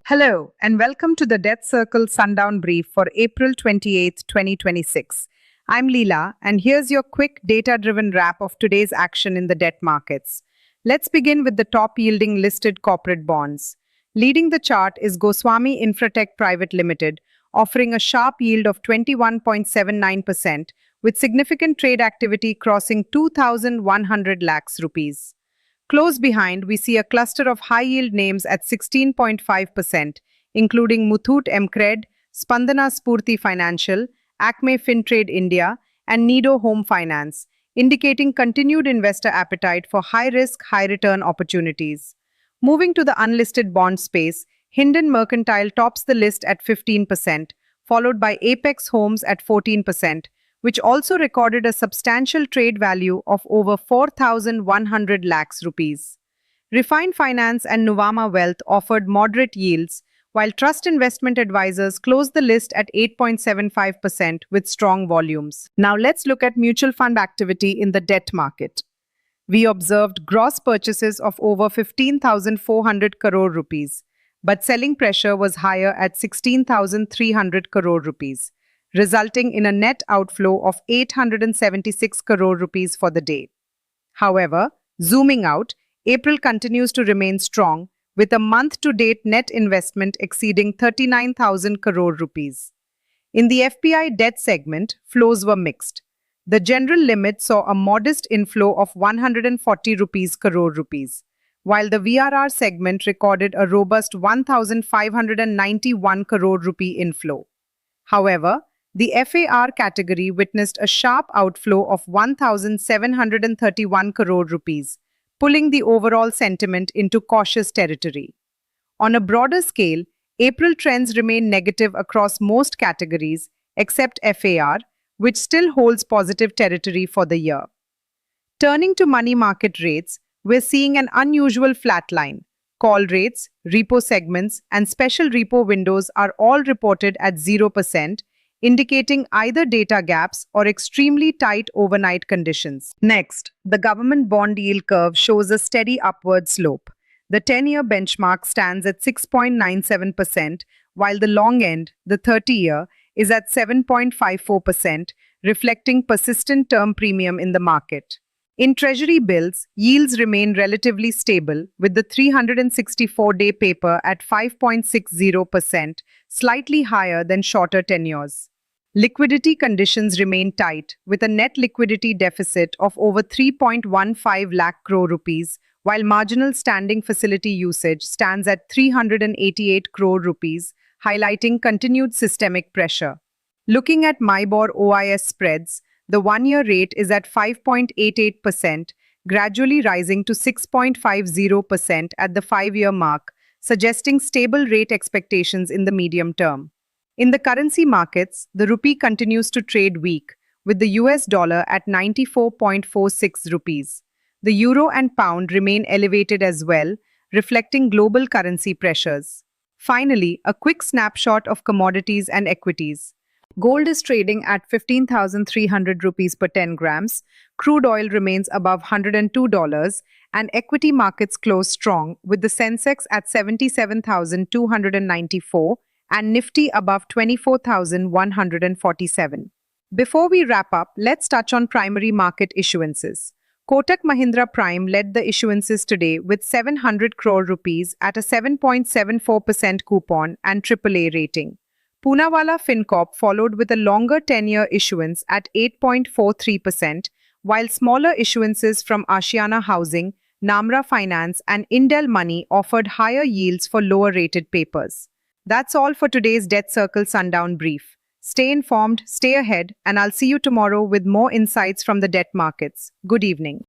Hello, and welcome to the DebtCircle Sundown Brief for April 28, 2026. I'm Leela, and here's your quick data-driven wrap of today's action in the debt markets. Let's begin with the top-yielding listed corporate bonds. Leading the chart is Goswami Infratech Private Limited, offering a sharp yield of 21.79%, with significant trade activity crossing 2,100 lakhs rupees. Close behind, we see a cluster of high-yield names at 16.5%, including Muthoot Mcred, Spandana Spurti Financial, Acme Fintrade India, and Nido Home Finance, indicating continued investor appetite for high-risk, high-return opportunities. Moving to the unlisted bond space, Hindon Mercantile tops the list at 15%, followed by Apex Homes at 14%, which also recorded a substantial trade value of over 4,100 lakhs rupees. Refine Finance and Nuvama Wealth offered moderate yields, while Trust Investment Advisors closed the list at 8.75% with strong volumes. Now let's look at mutual fund activity in the debt market. We observed gross purchases of over 15,400 crore rupees, but selling pressure was higher at 16,300 crore rupees, resulting in a net outflow of 876 crore rupees for the day. However, zooming out, April continues to remain strong, with a month-to-date net investment exceeding 39,000 crore rupees. In the FPI debt segment, flows were mixed. The general limit saw a modest inflow of 140 crore rupees, while the VRR segment recorded a robust 1,591 crore rupee inflow. However, the FAR category witnessed a sharp outflow of 1,731 crore rupees, pulling the overall sentiment into cautious territory. On a broader scale, April trends remain negative across most categories except FAR, which still holds positive territory for the year. Turning to money market rates, we're seeing an unusual flat line. Call rates, repo segments, and special repo windows are all reported at 0%, indicating either data gaps or extremely tight overnight conditions. Next, the government bond yield curve shows a steady upward slope. The 10-year benchmark stands at 6.97%, while the long end, the 30-year, is at 7.54%, reflecting persistent term premium in the market. In Treasury bills, yields remain relatively stable, with the 364-day paper at 5.60%, slightly higher than shorter tenures. Liquidity conditions remain tight, with a net liquidity deficit of over 3.15 lakh crore rupees, while marginal standing facility usage stands at 388 crore rupees, highlighting continued systemic pressure. Looking at MIBOR OIS spreads, the one-year rate is at 5.88%, gradually rising to 6.50% at the 5-year mark, suggesting stable rate expectations in the medium term. In the currency markets, the rupee continues to trade weak, with the US dollar at 94.46 rupees. The euro and pound remain elevated as well, reflecting global currency pressures. Finally, a quick snapshot of commodities and equities. Gold is trading at 15,300 rupees per 10 grams, crude oil remains above $102, and equity markets close strong, with the Sensex at 77,294 and Nifty above 24,147. Before we wrap up, let's touch on primary market issuances. Kotak Mahindra Prime led the issuances today with 700 crore rupees at a 7.74% coupon and AAA rating. Poonawalla FinCorp followed with a longer 10-year issuance at 8.43%, while smaller issuances from Ashiana Housing, Namra Finance, and Indel Money offered higher yields for lower-rated papers. That's all for today's DebtCircle Sundown Brief. Stay informed, stay ahead, and I'll see you tomorrow with more insights from the debt markets. Good evening.